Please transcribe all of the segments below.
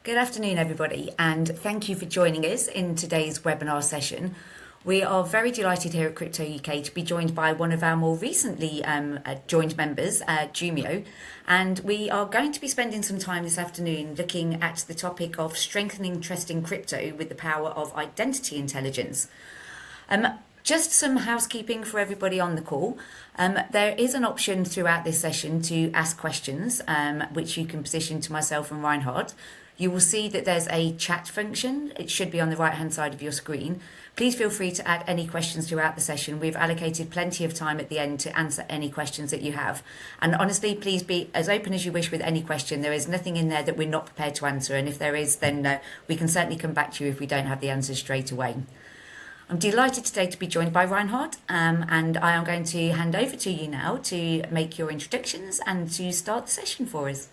Good afternoon, everybody, and thank you for joining us in today's webinar session. We are very delighted here at CryptoUK to be joined by one of our more recently joined members, Jumio, and we are going to be spending some time this afternoon looking at the topic of strengthening trust in crypto with the power of identity intelligence. Just some housekeeping for everybody on the call. There is an option throughout this session to ask questions, which you can position to myself and Reinhard. You will see that there's a chat function. It should be on the right-hand side of your screen. Please feel free to add any questions throughout the session. We've allocated plenty of time at the end to answer any questions that you have. And honestly, please be as open as you wish with any question. There is nothing in there that we're not prepared to answer. And if there is, then we can certainly come back to you if we don't have the answers straight away. I'm delighted today to be joined by Reinhard, and I am going to hand over to you now to make your introductions and to start the session for us.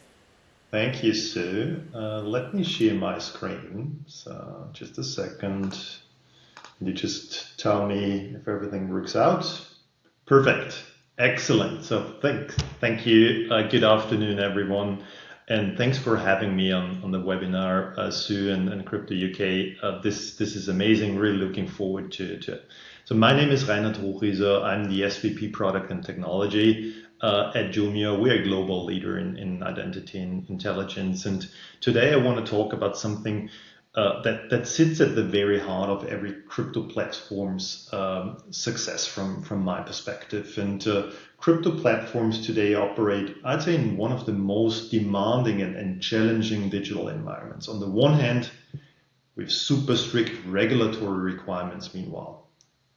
Thank you, Sue. Let me share my screen. So just a second. You just tell me if everything works out. Perfect. Excellent. So thank you. Good afternoon, everyone. And thanks for having me on the webinar, Sue and CryptoUK. This is amazing. Really looking forward to it. So my name is Reinhard Hochrieser. I'm the SVP Product and Technology at Jumio. We're a global leader in identity and intelligence. And today I want to talk about something that sits at the very heart of every crypto platform's success from my perspective. And crypto platforms today operate, I'd say, in one of the most demanding and challenging digital environments. On the one hand, we have super strict regulatory requirements, meanwhile.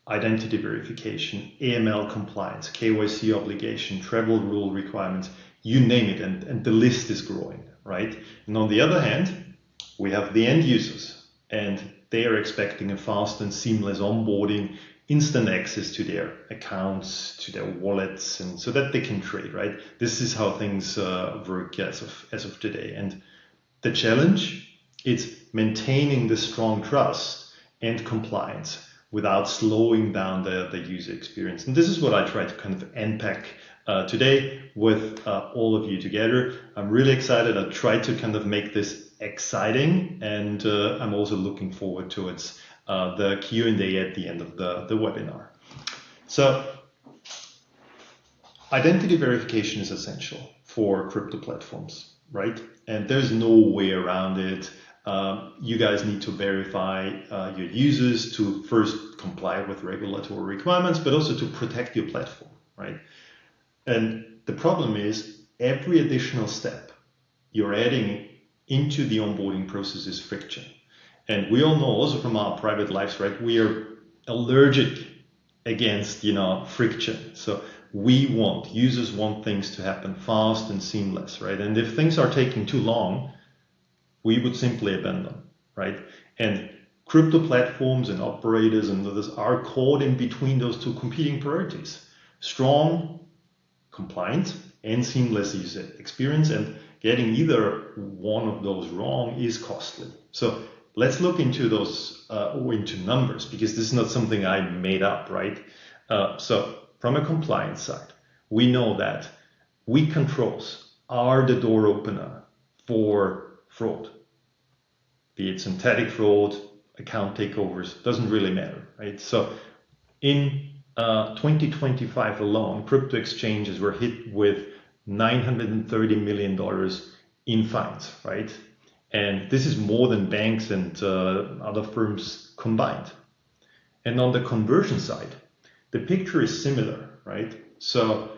Identity verification, AML compliance, KYC obligation, travel rule requirements, you name it, and the list is growing, right? And on the other hand, we have the end users, and they are expecting a fast and seamless onboarding, instant access to their accounts, to their wallets, and so that they can trade, right? This is how things work as of today. And the challenge is maintaining the strong trust and compliance without slowing down the user experience. And this is what I try to kind of unpack today with all of you together. I'm really excited. I try to kind of make this exciting, and I'm also looking forward towards the Q&A at the end of the webinar. So identity verification is essential for crypto platforms, right? And there's no way around it. You guys need to verify your users to first comply with regulatory requirements, but also to protect your platform, right? And the problem is every additional step you're adding into the onboarding process is friction. And we all know also from our private lives, right? We are allergic against, friction. So users want things to happen fast and seamless, right? And if things are taking too long, we would simply abandon, right? And crypto platforms and operators and others are caught in between those two competing priorities: strong, compliant, and seamless user experience. And getting either one of those wrong is costly. So let's look into those or into numbers, because this is not something I made up, right? So from a compliance side, we know that weak controls are the door opener for fraud, be it synthetic fraud, account takeovers, doesn't really matter, right? So in 2025 alone, crypto exchanges were hit with $930 million in fines, right? And this is more than banks and other firms combined. And on the conversion side, the picture is similar, right? So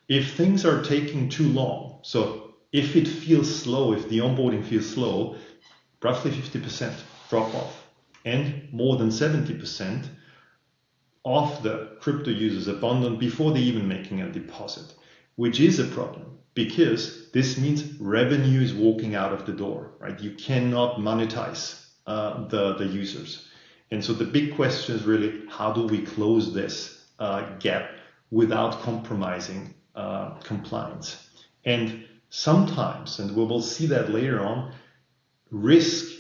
if things are taking too long, so if it feels slow, if the onboarding feels slow, roughly 50% drop off, and more than 70% of the crypto users abandon before they even making a deposit, which is a problem because this means revenue is walking out of the door, right? You cannot monetize the users. And so the big question is really, how do we close this gap without compromising compliance? And sometimes, and we will see that later on, risk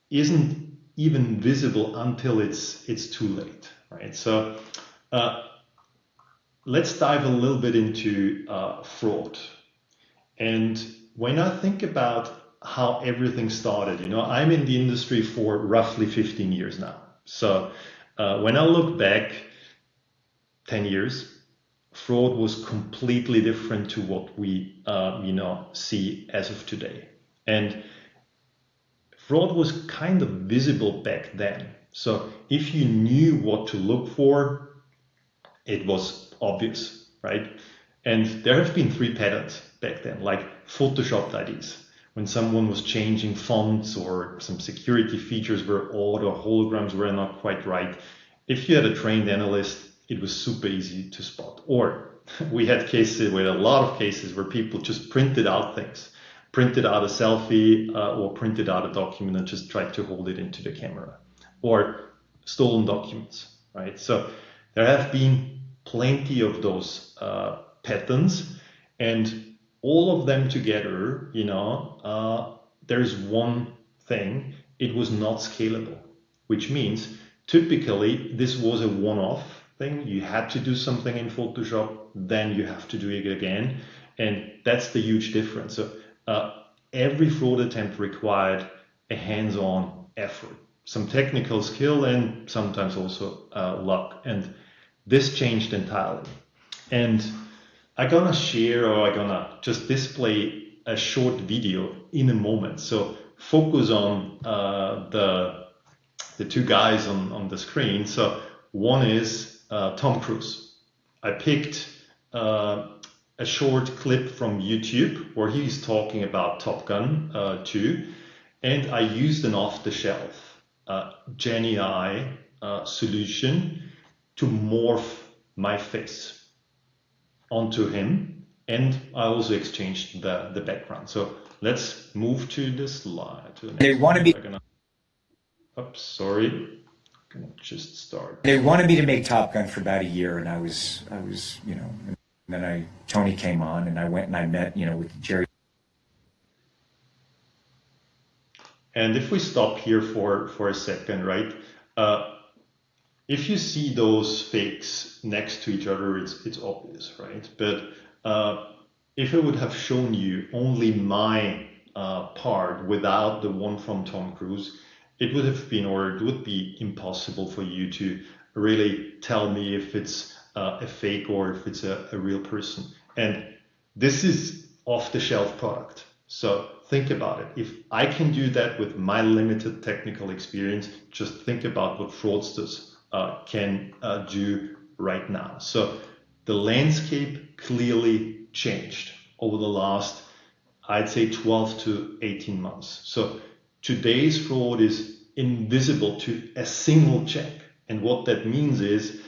isn't even visible until it's too late, right? So let's dive a little bit into fraud. And when I think about how everything started. You know, I'm in the industry for roughly 15 years now. So when I look back 10 years, fraud was completely different to what we see as of today. And fraud was kind of visible back then. So if you knew what to look for, it was obvious, right? And there have been 3 patterns back then, like photoshopped IDs. When someone was changing fonts or some security features were odd or holograms were not quite right, if you had a trained analyst, it was super easy to spot. Or we had a lot of cases where people just printed out things, printed out a selfie or printed out a document and just tried to hold it into the camera, or stolen documents, right? So there have been plenty of those patterns, and all of them together, there's one thing: it was not scalable, which means typically this was a one-off thing. You had to do something in Photoshop, then you have to do it again, and that's the huge difference. So every fraud attempt required a hands-on effort, some technical skill, and sometimes also luck. And this changed entirely. And I'm gonna share, or I'm gonna just display a short video in a moment. So focus on the 2 guys on the screen. So one is Tom Cruise. I picked a short clip from YouTube where he's talking about Top Gun 2, and I used an off-the-shelf Gen AI solution to morph my face onto him, and I also exchanged the background. So let's move to the slide. To the They next wanted one. me. Oops, sorry. Gonna just start. They wanted me to make Top Gun for about a year, and I was, and then Tony came on, and I went and I met, with Jerry. And if we stop here for a second, right? If you see those fakes next to each other, it's obvious, right? But if I would have shown you only my part without the one from Tom Cruise, it would be impossible for you to really tell me if it's a fake or if it's a real person. And this is off-the-shelf product. So think about it. If I can do that with my limited technical experience, just think about what fraudsters can do right now. So the landscape clearly changed over the last, I'd say, 12 to 18 months. So today's fraud is invisible to a single check. And what that means is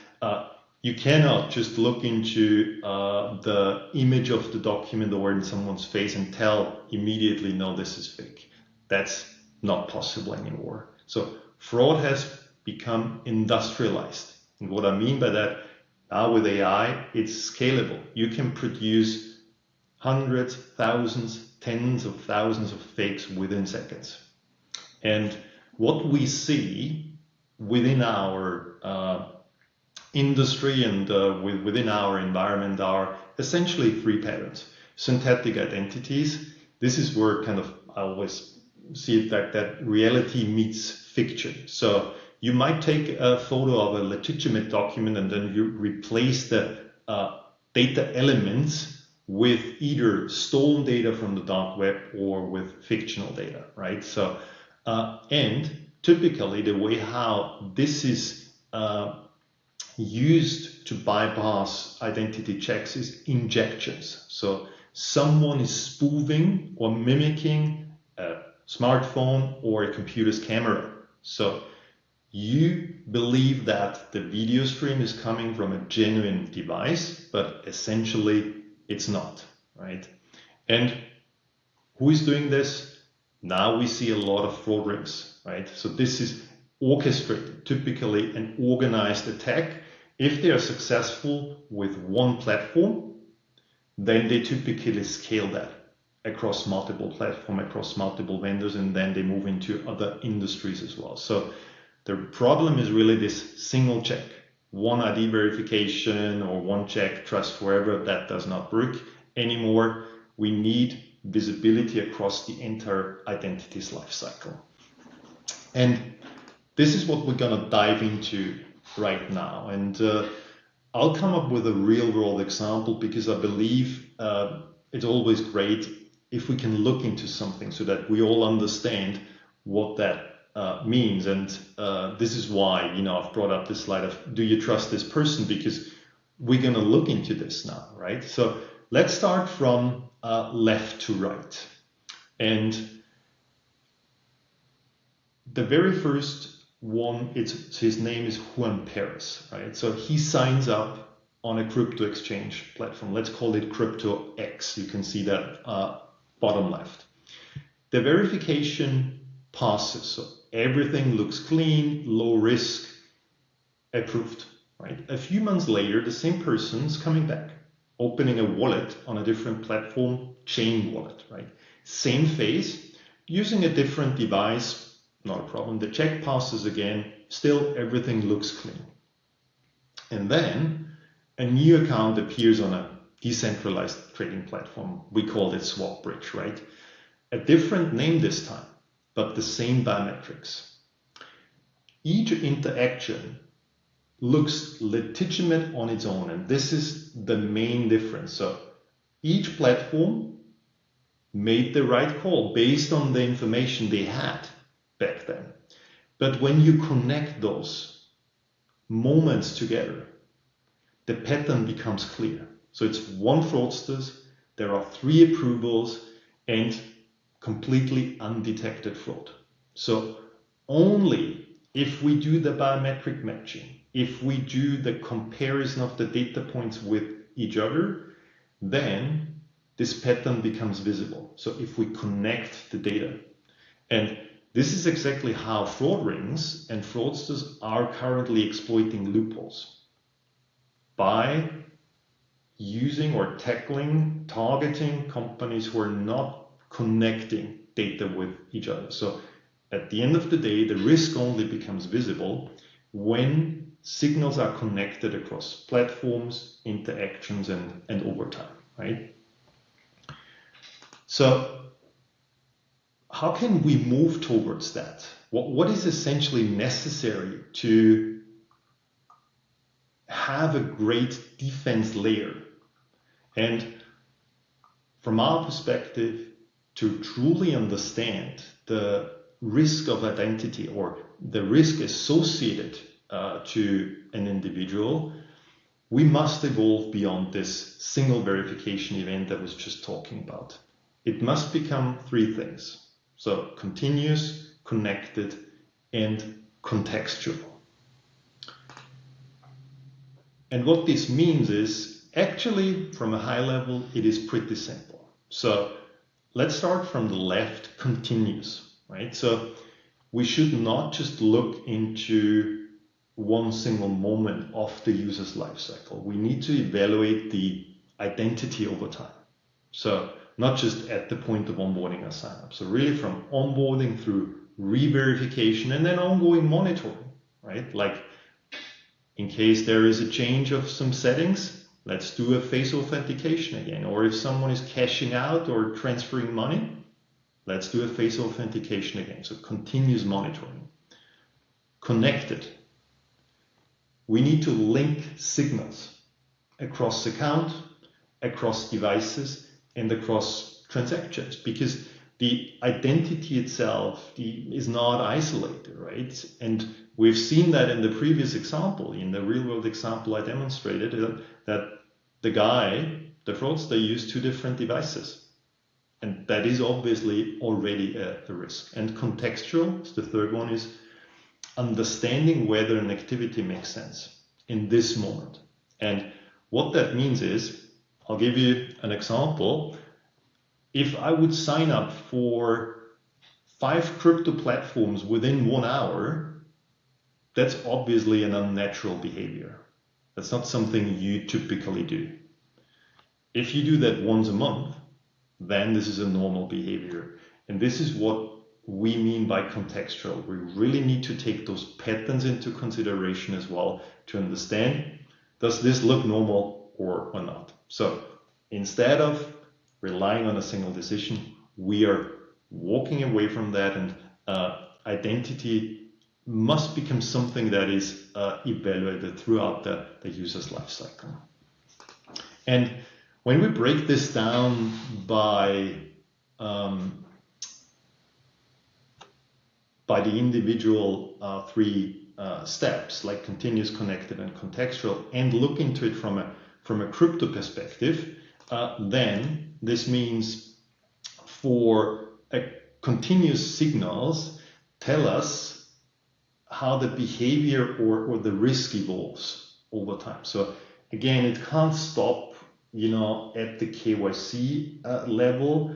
you cannot just look into the image of the document or in someone's face and tell immediately, no, this is fake. That's not possible anymore. So fraud has become industrialized. And what I mean by that, now with AI, it's scalable. You can produce hundreds, thousands, tens of thousands of fakes within seconds. And what we see within our industry and within our environment are essentially 3 patterns. Synthetic identities. This is where kind of I always see it that reality meets fiction. So you might take a photo of a legitimate document and then you replace the data elements with either stolen data from the dark web or with fictional data, right? So, and typically the way how this is used to bypass identity checks is injections. So someone is spoofing or mimicking a smartphone or a computer's camera. So you believe that the video stream is coming from a genuine device, but essentially it's not, right? And who is doing this? Now we see a lot of fraud rings, right? So this is orchestrated, typically an organized attack. If they are successful with one platform, then they typically scale that across multiple platforms, across multiple vendors, and then they move into other industries as well. So the problem is really this single check, one ID verification or one check, trust forever. That does not work anymore. We need visibility across the entire identity's lifecycle. And this is what we're going to dive into right now. And I'll come up with a real world example because I believe it's always great if we can look into something so that we all understand what that means. And this is why, I've brought up this slide of, do you trust this person? Because we're going to look into this now, right? So let's start from left to right. And the very first one, his name is Juan Perez, right? So he signs up on a crypto exchange platform. Let's call it CryptoUK. You can see that bottom left. The verification passes, so everything looks clean, low risk, approved, right? A few months later, the same person's coming back, opening a wallet on a different platform, chain wallet, right? Same phase, using a different device, not a problem. The check passes again, still everything looks clean. And then a new account appears on a decentralized trading platform. We called it SwapBridge, right? A different name this time, but the same biometrics. Each interaction looks legitimate on its own, and this is the main difference. So each platform made the right call based on the information they had back then. But when you connect those moments together, the pattern becomes clear. So it's one fraudster, there are 3 approvals, and completely undetected fraud. So only if we do the biometric matching, if we do the comparison of the data points with each other, then this pattern becomes visible. So if we connect the data, and this is exactly how fraud rings and fraudsters are currently exploiting loopholes by using or targeting companies who are not connecting data with each other. So at the end of the day, the risk only becomes visible when signals are connected across platforms, interactions, and over time, right? So how can we move towards that? What is essentially necessary to have a great defense layer? And from our perspective, to truly understand the risk of identity or the risk associated to an individual, we must evolve beyond this single verification event that I was just talking about. It must become 3 things. So continuous, connected, and contextual. And what this means is, actually, from a high level, it is pretty simple. So let's start from the left, continuous, right? So we should not just look into one single moment of the user's lifecycle. We need to evaluate the identity over time. So not just at the point of onboarding or sign up. So really from onboarding through re-verification and then ongoing monitoring, right? Like in case there is a change of some settings, let's do a face authentication again. Or if someone is cashing out or transferring money, let's do a face authentication again. So continuous monitoring. Connected. We need to link signals across account, across devices, and across transactions, because the identity itself is not isolated, right? And we've seen that in the previous example, in the real world example I demonstrated, that the fraudster used 2 different devices. And that is obviously already a risk. And contextual, the third one, is understanding whether an activity makes sense in this moment. And what that means is, I'll give you an example. If I would sign up for 5 crypto platforms within 1 hour, that's obviously an unnatural behavior. That's not something you typically do. If you do that once a month, then this is a normal behavior. And this is what we mean by contextual. We really need to take those patterns into consideration as well to understand, does this look normal or not? So instead of relying on a single decision. We are walking away from that, and identity must become something that is evaluated throughout the user's life cycle. And when we break this down by the individual three steps, like continuous, connected, and contextual, and look into it from a crypto perspective, then this means for continuous signals tell us how the behavior or the risk evolves over time. So again, it can't stop, at the KYC level.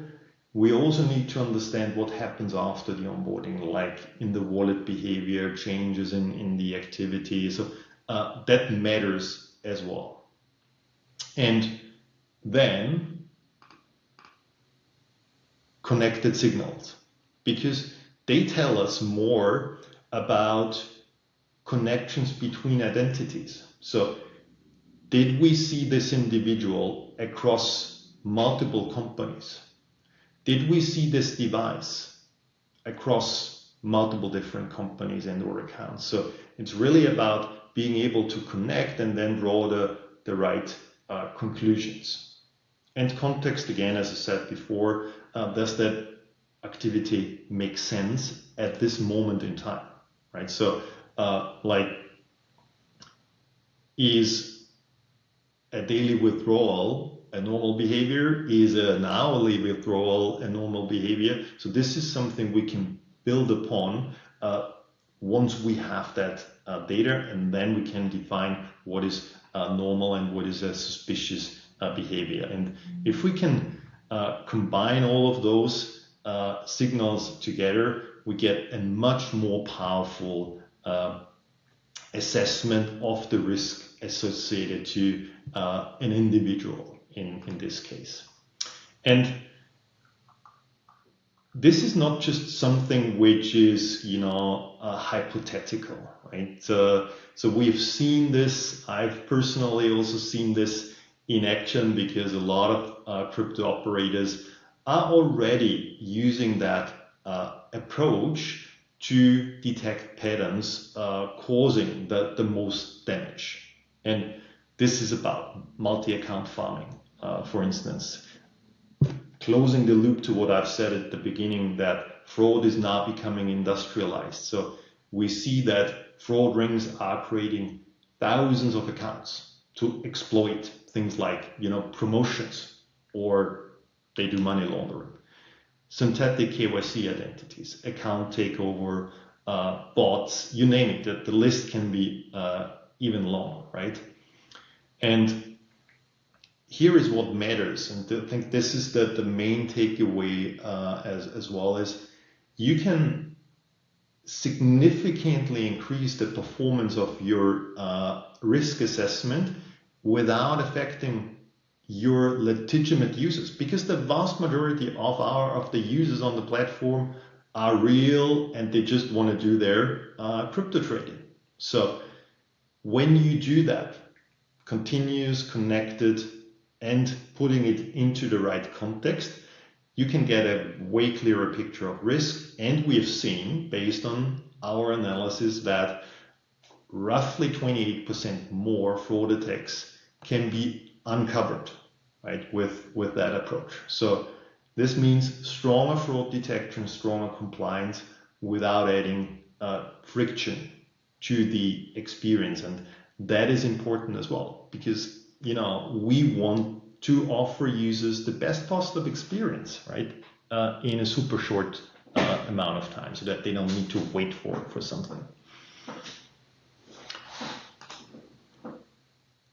We also need to understand what happens after the onboarding, like in the wallet behavior, changes in the activity. So that matters as well. And then connected signals, because they tell us more about connections between identities. So did we see this individual across multiple companies? Did we see this device across multiple different companies and or accounts? So it's really about being able to connect and then draw the right conclusions. And context, again, as I said before, does that activity make sense at this moment in time, right? So is a daily withdrawal a normal behavior? Is an hourly withdrawal a normal behavior? So this is something we can build upon once we have that data, and then we can define what is normal and what is a suspicious behavior. And if we can combine all of those signals together, we get a much more powerful assessment of the risk associated to an individual in this case. And this is not just something which is, hypothetical, right? So we've seen this. I've personally also seen this in action, because a lot of crypto operators are already using that approach to detect patterns causing the most damage. And this is about multi-account farming, for instance. Closing the loop to what I've said at the beginning, that fraud is now becoming industrialized. So we see that fraud rings are creating thousands of accounts to exploit things like, promotions, or they do money laundering. Synthetic KYC identities, account takeover, bots, you name it, the list can be even longer, right? And here is what matters, and I think this is the main takeaway as well, is you can significantly increase the performance of your risk assessment without affecting your legitimate users, because the vast majority of the users on the platform are real and they just want to do their crypto trading. So when you do that, continuous, connected, and putting it into the right context, you can get a way clearer picture of risk. And we have seen, based on our analysis, that roughly 28% more fraud attacks can be uncovered, right, with that approach. So this means stronger fraud detection, stronger compliance, without adding friction to the experience. And that is important as well, because we want to offer users the best possible experience, right, in a super short amount of time, so that they don't need to wait for something.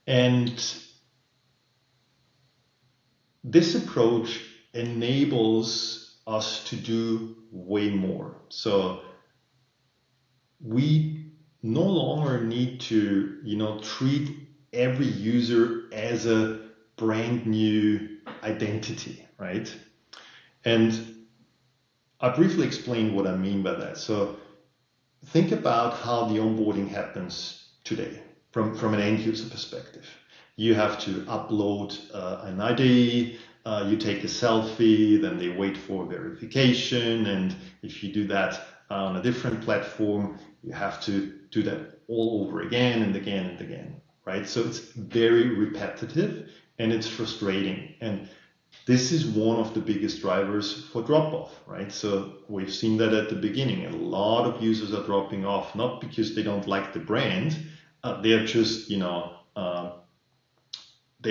And this approach enables us to do way more. So we no longer need to, treat every user as a brand new identity, right? And I briefly explain what I mean by that. So think about how the onboarding happens today from an end user perspective. You have to upload an ID, you take a selfie, then they wait for verification, and if you do that on a different platform, you have to do that all over again and again and again, right? So it's very repetitive and it's frustrating. And this is one of the biggest drivers for drop-off, right? So we've seen that at the beginning. A lot of users are dropping off, not because they don't like the brand, they're just, they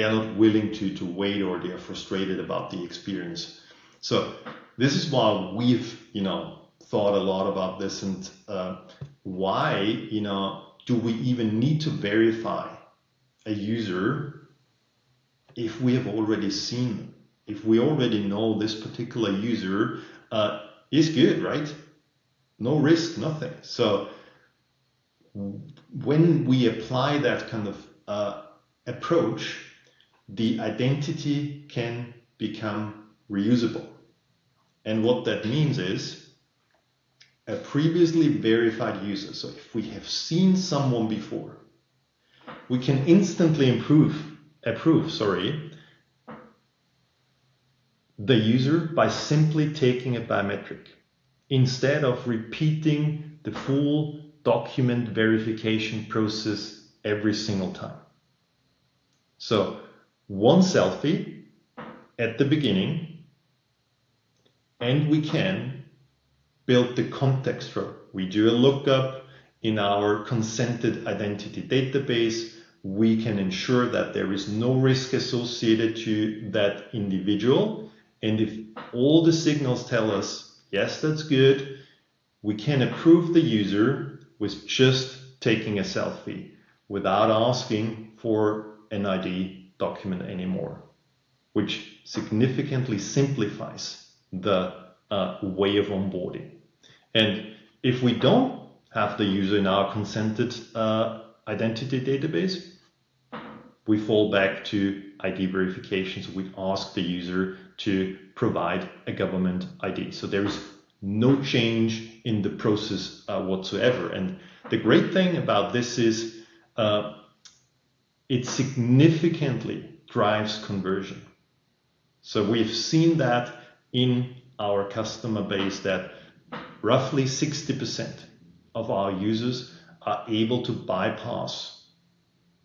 are not willing to wait, or they are frustrated about the experience. So this is why we've, thought a lot about this, and why, do we even need to verify a user if we have already seen them? If we already know this particular user is good, right? No risk, nothing. So when we apply that kind of approach, the identity can become reusable. And what that means is a previously verified user. So if we have seen someone before, we can instantly approve the user by simply taking a biometric instead of repeating the full document verification process every single time. So one selfie at the beginning, and we can build the contextual. We do a lookup in our consented identity database. We can ensure that there is no risk associated to that individual. And if all the signals tell us, yes, that's good, we can approve the user with just taking a selfie without asking for an ID document anymore, which significantly simplifies the way of onboarding. And if we don't have the user in our consented identity database, we fall back to ID verification. So we ask the user to provide a government ID. So there is no change in the process whatsoever. And the great thing about this is it significantly drives conversion. So we've seen that in our customer base, that roughly 60% of our users are able to bypass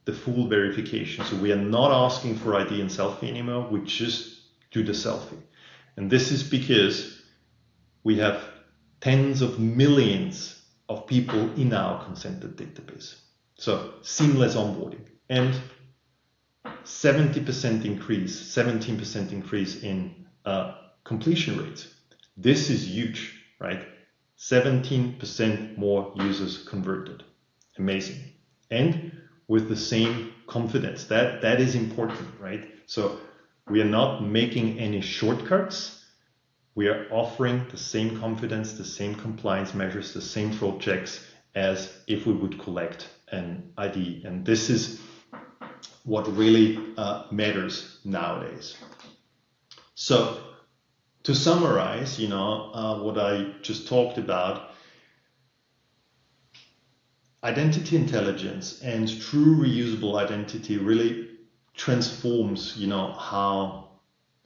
the full verification. So we are not asking for ID and selfie anymore, we just do the selfie. And this is because we have tens of millions of people in our consented database. So seamless onboarding and 17% increase in completion rates. This is huge, right? 17% more users converted. Amazing. And with the same confidence. That is important, right? So we are not making any shortcuts. We are offering the same confidence, the same compliance measures, the same fraud checks as if we would collect an ID. And this is what really matters nowadays. So to summarize, what I just talked about, identity intelligence and true reusable identity really transforms, how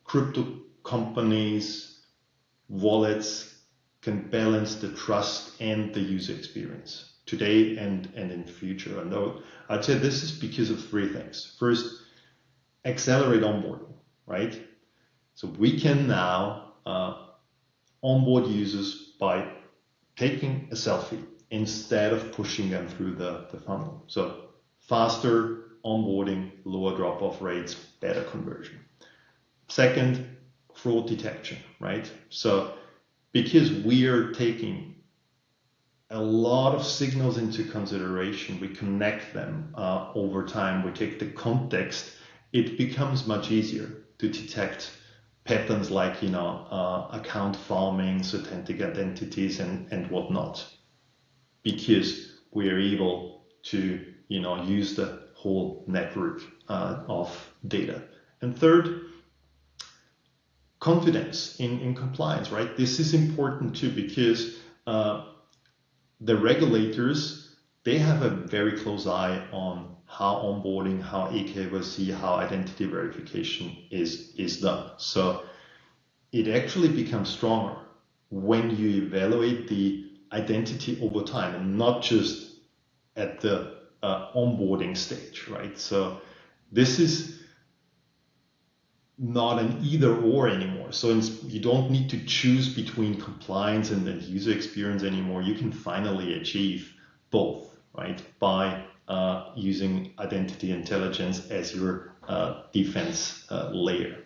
crypto companies, wallets can balance the trust and the user experience today and in the future. And I'd say this is because of three things. First, accelerate onboarding, right? So we can now onboard users by taking a selfie instead of pushing them through the funnel. So faster onboarding, lower drop-off rates, better conversion. Second, fraud detection, right? So because we are taking a lot of signals into consideration, we connect them over time, we take the context, it becomes much easier to detect patterns like, account farming, authentic identities and whatnot, because we are able to, use the whole network of data. And third, confidence in compliance, right? This is important too, because the regulators they have a very close eye on how onboarding, how AKYC, how identity verification is done. So it actually becomes stronger when you evaluate the identity over time and not just at the onboarding stage, right? So this is not an either or anymore. So you don't need to choose between compliance and then user experience anymore. You can finally achieve both, right? By using identity intelligence as your defense layer.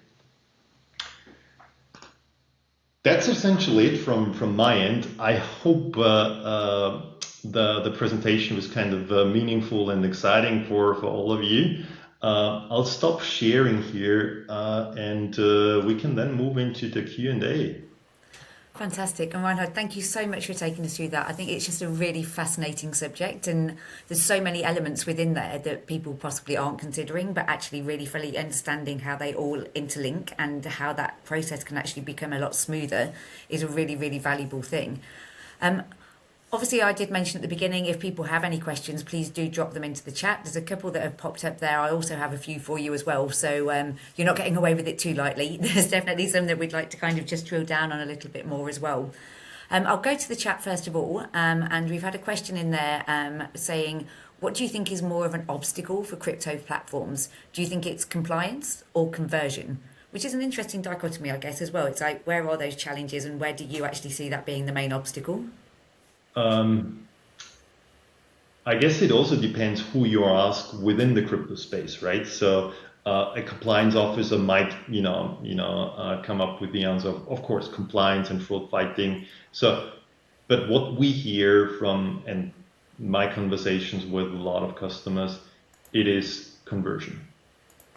That's essentially it from my end. I hope the presentation was kind of meaningful and exciting for all of you. I'll stop sharing here and we can then move into the Q&A. Fantastic. And Reinhard, thank you so much for taking us through that. I think it's just a really fascinating subject, and there's so many elements within there that people possibly aren't considering, but actually really fully understanding how they all interlink and how that process can actually become a lot smoother is a really, really valuable thing. Obviously, I did mention at the beginning, if people have any questions, please do drop them into the chat. There's a couple that have popped up there. I also have a few for you as well. So you're not getting away with it too lightly. There's definitely some that we'd like to kind of just drill down on a little bit more as well. I'll go to the chat first of all. And we've had a question in there saying, what do you think is more of an obstacle for crypto platforms? Do you think it's compliance or conversion? Which is an interesting dichotomy, I guess, as well. It's like, where are those challenges and where do you actually see that being the main obstacle? I guess it also depends who you are asked within the crypto space, right? So a compliance officer might, come up with the answer of course, compliance and fraud fighting. So, but what we hear from and my conversations with a lot of customers, it is conversion.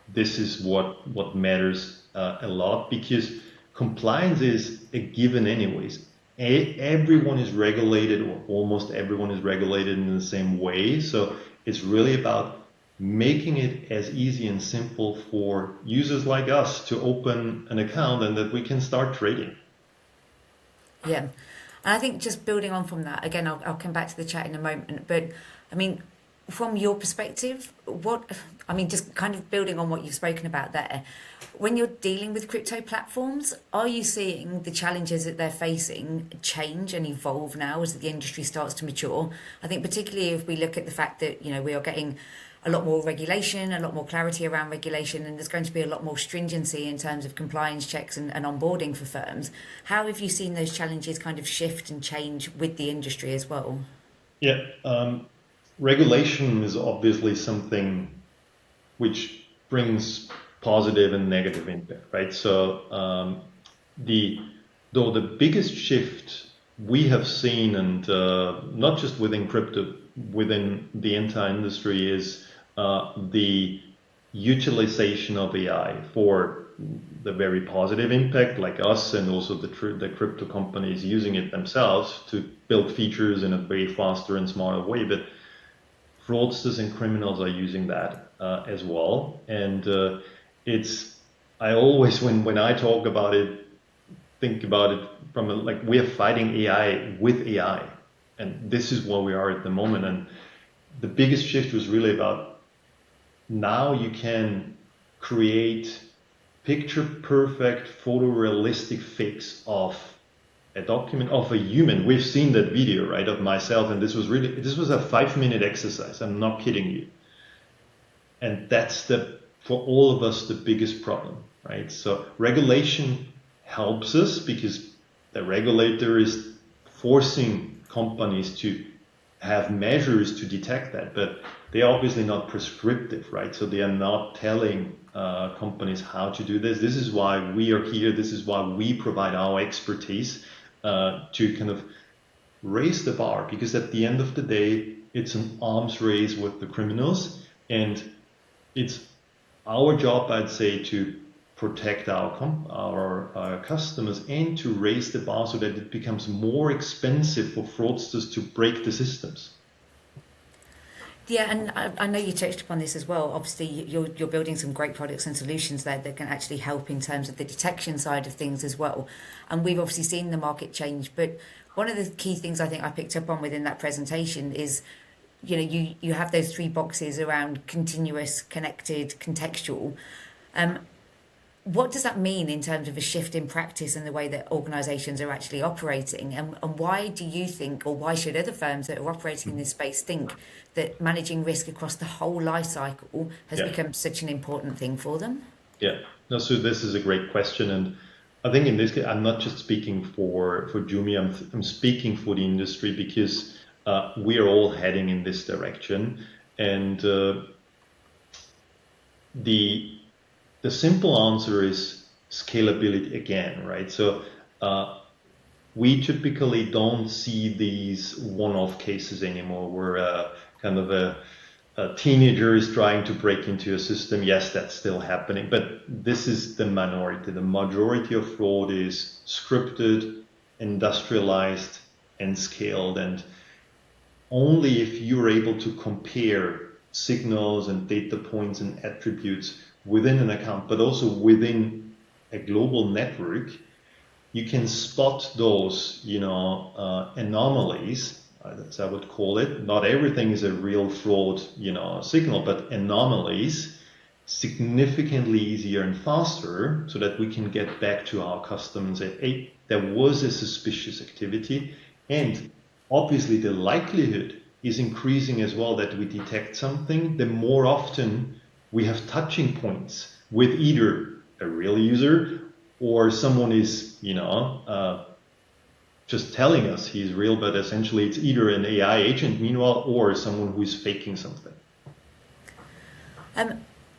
This is what matters a lot, because compliance is a given anyways. Everyone is regulated, or almost everyone is regulated in the same way. So it's really about making it as easy and simple for users like us to open an account and that we can start trading. Yeah. And I think just building on from that, again, I'll come back to the chat in a moment, but I mean, from your perspective, just kind of building on what you've spoken about there, when you're dealing with crypto platforms, are you seeing the challenges that they're facing change and evolve now as the industry starts to mature? I think particularly if we look at the fact that, we are getting a lot more regulation, a lot more clarity around regulation, and there's going to be a lot more stringency in terms of compliance checks and onboarding for firms. How have you seen those challenges kind of shift and change with the industry as well? Yeah. Regulation is obviously something which brings positive and negative impact, right? So though the biggest shift we have seen, and not just within crypto, within the entire industry, is the utilization of AI for the very positive impact, like us and also the crypto companies using it themselves to build features in a very faster and smarter way. But fraudsters and criminals are using that as well. And I always, when I talk about it, think about it from we are fighting AI with AI. And this is where we are at the moment. And the biggest shift was really about, now you can create picture perfect photorealistic fix of a document of a human. We've seen that video, right, of myself, and this was a 5-minute exercise. I'm not kidding you. And that's for all of us, the biggest problem, right? So regulation helps us because the regulator is forcing companies to have measures to detect that, but they're obviously not prescriptive, right? So they are not telling companies how to do this. This is why we are here. This is why we provide our expertise to kind of raise the bar, because at the end of the day, it's an arms race with the criminals, and it's our job, I'd say, to protect our customers and to raise the bar so that it becomes more expensive for fraudsters to break the systems. Yeah, and I know you touched upon this as well. Obviously, you're building some great products and solutions there that can actually help in terms of the detection side of things as well. And we've obviously seen the market change. But one of the key things I think I picked up on within that presentation is you have those three boxes around continuous, connected, contextual. What does that mean in terms of a shift in practice and the way that organisations are actually operating? And why do you think, or why should other firms that are operating in this space think that managing risk across the whole life cycle has become such an important thing for them? Yeah, no, so this is a great question. And I think in this case, I'm not just speaking for Jumio, I'm speaking for the industry because we are all heading in this direction. And the simple answer is scalability again, right? So we typically don't see these one-off cases anymore where kind of a teenager is trying to break into a system. Yes, that's still happening, but this is the minority. The majority of fraud is scripted, industrialized, and scaled. And only if you're able to compare signals and data points and attributes within an account, but also within a global network, you can spot those, anomalies, as I would call it. Not everything is a real fraud, signal, but anomalies significantly easier and faster so that we can get back to our customers and say, hey, there was a suspicious activity. And obviously the likelihood is increasing as well that we detect something, the more often we have touching points with either a real user or someone is, just telling us he's real, but essentially it's either an AI agent meanwhile or someone who is faking something.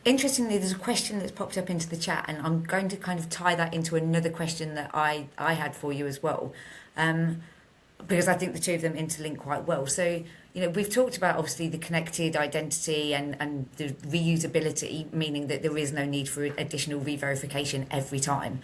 Interestingly, there's a question that's popped up into the chat, and I'm going to kind of tie that into another question that I had for you as well, because I think the two of them interlink quite well. So, we've talked about obviously the connected identity and the reusability, meaning that there is no need for additional re-verification every time.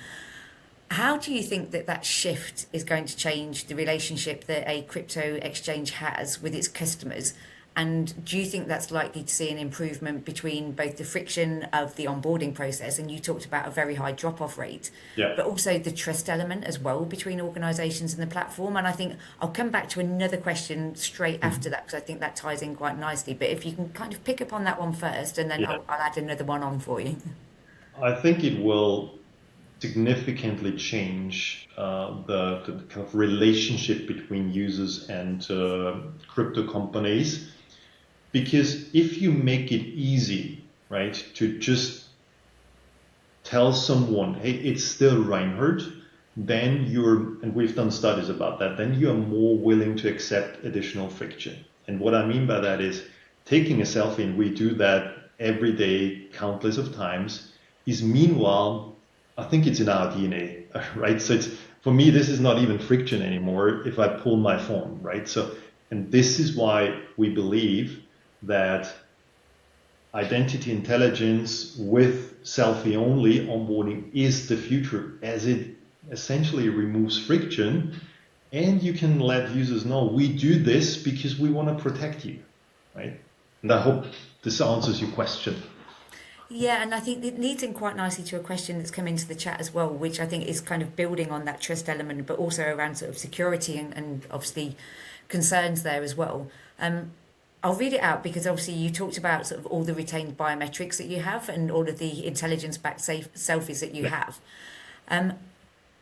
How do you think that shift is going to change the relationship that a crypto exchange has with its customers? And do you think that's likely to see an improvement between both the friction of the onboarding process, and you talked about a very high drop-off rate, but also the trust element as well between organisations and the platform? And I think I'll come back to another question straight after that, because I think that ties in quite nicely. But if you can kind of pick up on that one first, and then I'll add another one on for you. I think it will significantly change the kind of relationship between users and crypto companies. Because if you make it easy, right, to just tell someone, hey, it's still Reinhard, then and we've done studies about that, then you are more willing to accept additional friction. And what I mean by that is taking a selfie, and we do that every day, countless of times, is meanwhile, I think it's in our DNA, right? So for me, this is not even friction anymore if I pull my phone, right? So, and this is why we believe that identity intelligence with selfie only onboarding is the future, as it essentially removes friction, and you can let users know we do this because we want to protect you, right? And I hope this answers your question. Yeah, and I think it leads in quite nicely to a question that's come into the chat as well, which I think is kind of building on that trust element, but also around sort of security and obviously concerns there as well. I'll read it out because obviously you talked about sort of all the retained biometrics that you have and all of the intelligence-backed selfies that you have.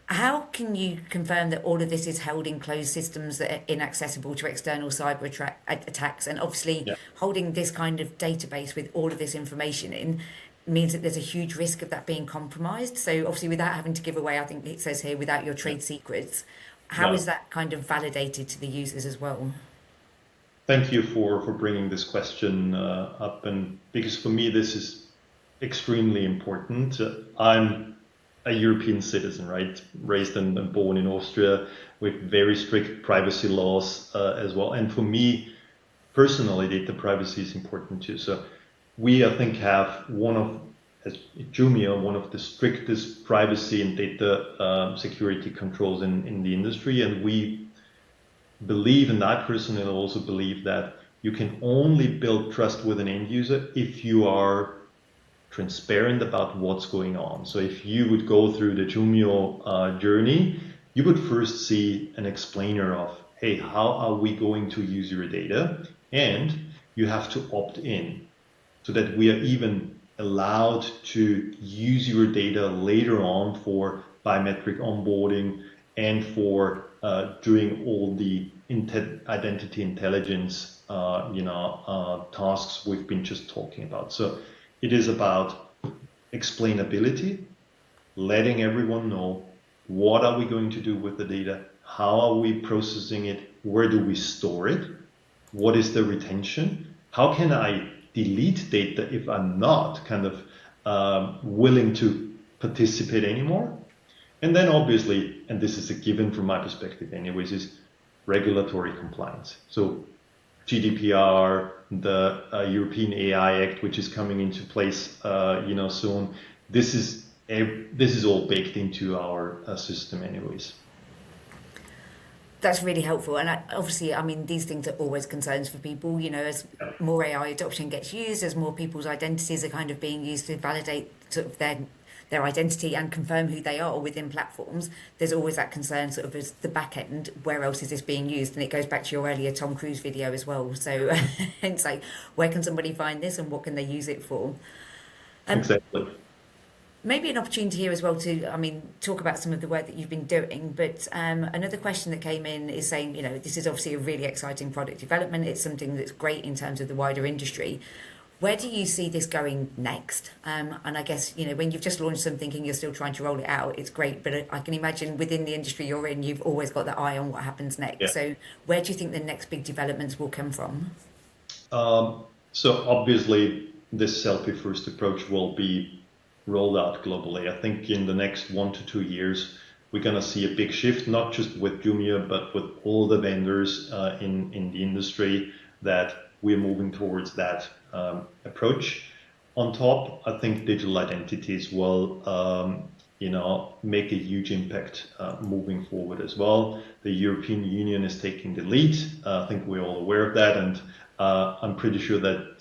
How can you confirm that all of this is held in closed systems that are inaccessible to external cyber attacks? And obviously holding this kind of database with all of this information in means that there's a huge risk of that being compromised. So obviously without having to give away, I think it says here, without your trade secrets, how is that kind of validated to the users as well? Thank you for bringing this question up, and because for me this is extremely important. I'm a European citizen, right? Raised and born in Austria with very strict privacy laws as well. And for me personally, data privacy is important too. So we, I think, have as Jumio, one of the strictest privacy and data security controls in the industry, and we believe, and I personally also believe, that you can only build trust with an end user if you are transparent about what's going on. So if you would go through the Jumio journey, you would first see an explainer of, hey, how are we going to use your data? And you have to opt in so that we are even allowed to use your data later on for biometric onboarding and for doing all the identity intelligence, tasks we've been just talking about. So it is about explainability, letting everyone know what are we going to do with the data, how are we processing it, where do we store it, what is the retention, how can I delete data if I'm not willing to participate anymore. And then obviously, and this is a given from my perspective anyways, is regulatory compliance. So GDPR, the European AI Act, which is coming into place, soon. This is all baked into our system, anyways. That's really helpful. And obviously, I mean, these things are always concerns for people. You know, as more AI adoption gets used, as more people's identities are kind of being used to validate sort of their identity and confirm who they are within platforms, there's always that concern sort of as the back end, where else is this being used? And it goes back to your earlier Tom Cruise video as well. So it's like, where can somebody find this and what can they use it for? Exactly. Maybe an opportunity here as well to, I mean, talk about some of the work that you've been doing. But another question that came in is saying, you know, this is obviously a really exciting product development. It's something that's great in terms of the wider industry. Where do you see this going next? And I guess, you know, when you've just launched something and you're still trying to roll it out, it's great. But I can imagine within the industry you're in, you've always got the eye on what happens next. Yeah. So where do you think the next big developments will come from? So obviously, this selfie-first approach will be rolled out globally. I think in the next 1 to 2 years, we're going to see a big shift, not just with Jumio, but with all the vendors in the industry, that we're moving towards that approach. On top, I think digital identities will make a huge impact moving forward as well. The European Union is taking the lead. I think we're all aware of that, and I'm pretty sure that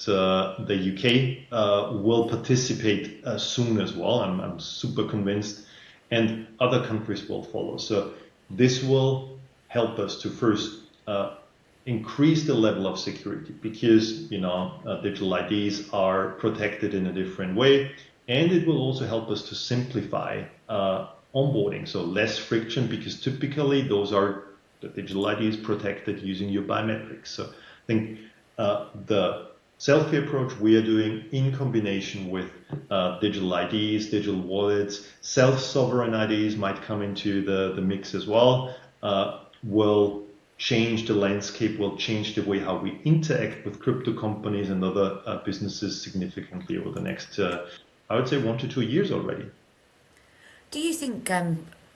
the UK will participate soon as well. I'm super convinced, and other countries will follow. So this will help us to first increase the level of security, because digital IDs are protected in a different way, and it will also help us to simplify onboarding, so less friction, because typically the digital IDs protected using your biometrics. So I think the selfie approach we are doing in combination with digital IDs, digital wallets, self-sovereign IDs might come into the mix as well, will change the landscape, will change the way how we interact with crypto companies and other businesses significantly over the next, I would say, 1 to 2 years already. Do you think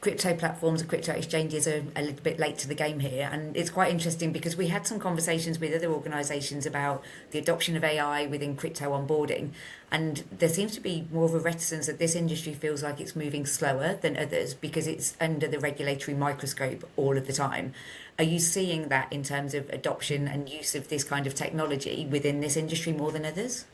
crypto platforms and crypto exchanges are a little bit late to the game here? And it's quite interesting because we had some conversations with other organisations about the adoption of AI within crypto onboarding, and there seems to be more of a reticence that this industry feels like it's moving slower than others because it's under the regulatory microscope all of the time. Are you seeing that in terms of adoption and use of this kind of technology within this industry more than others?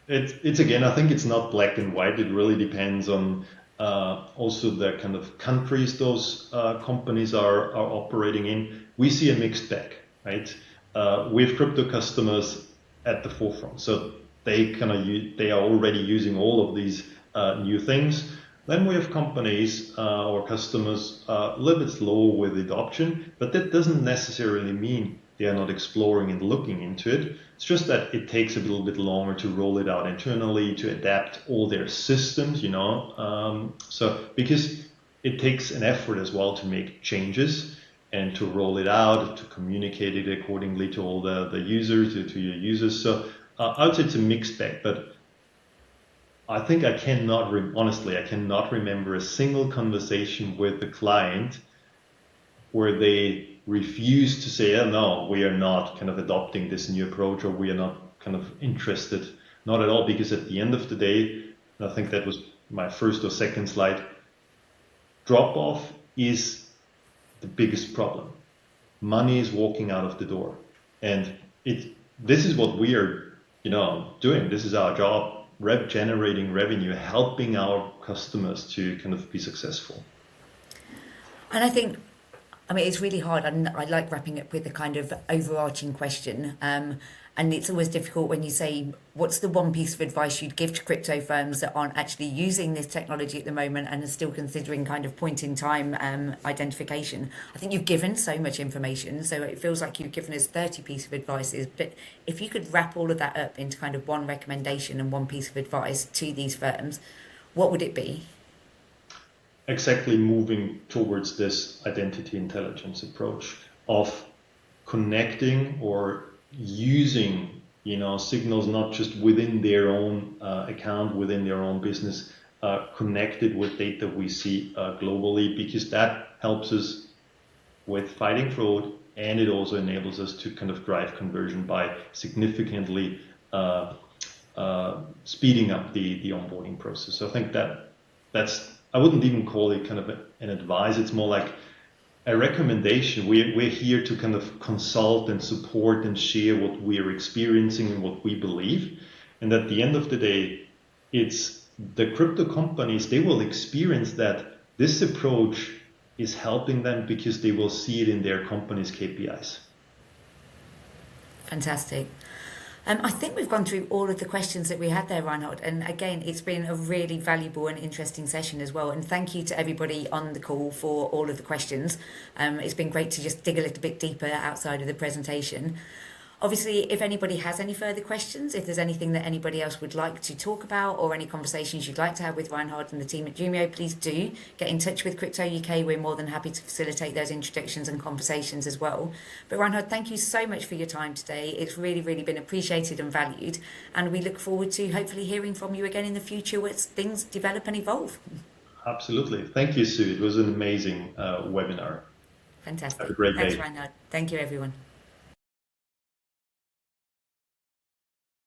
It's again, I think it's not black and white. It really depends on also the kind of countries those companies are operating in. We see a mixed bag, right? We have crypto customers at the forefront, so they are already using all of these new things. Then we have companies or customers a little bit slower with adoption, but that doesn't necessarily mean they are not exploring and looking into it. It's just that it takes a little bit longer to roll it out internally, to adapt all their systems, so because it takes an effort as well to make changes and to roll it out, to communicate it accordingly to all the users, to your users. So I would say it's a mixed bag, but I think I cannot remember a single conversation with the client where they refuse to say, oh, no, we are not kind of adopting this new approach, or we are not kind of interested. Not at all, because at the end of the day, and I think that was my first or second slide, drop-off is the biggest problem. Money is walking out of the door. And this is what we are doing. This is our job, generating revenue, helping our customers to kind of be successful. And I think I mean, it's really hard. And I like wrapping up with a kind of overarching question. And it's always difficult when you say, what's the one piece of advice you'd give to crypto firms that aren't actually using this technology at the moment and are still considering kind of point in time identification? I think you've given so much information, so it feels like you've given us 30 pieces of advices. But if you could wrap all of that up into kind of one recommendation and one piece of advice to these firms, what would it be? Exactly, moving towards this identity intelligence approach of connecting or using, signals not just within their own account, within their own business, connected with data we see globally, because that helps us with fighting fraud, and it also enables us to kind of drive conversion by significantly speeding up the onboarding process. So I think that's, I wouldn't even call it kind of an advice. It's more like a recommendation. We're here to kind of consult and support and share what we are experiencing and what we believe. And at the end of the day, it's the crypto companies, they will experience that this approach is helping them because they will see it in their company's KPIs. Fantastic. I think we've gone through all of the questions that we had there, Reinhard. And again, it's been a really valuable and interesting session as well. And thank you to everybody on the call for all of the questions. It's been great to just dig a little bit deeper outside of the presentation. Obviously, if anybody has any further questions, if there's anything that anybody else would like to talk about or any conversations you'd like to have with Reinhard and the team at Jumio, please do get in touch with Crypto UK. We're more than happy to facilitate those introductions and conversations as well. But Reinhard, thank you so much for your time today. It's really, really been appreciated and valued. And we look forward to hopefully hearing from you again in the future as things develop and evolve. Absolutely. Thank you, Sue. It was an amazing webinar. Fantastic. Have a great day. Thanks, Reinhard. Thank you, everyone.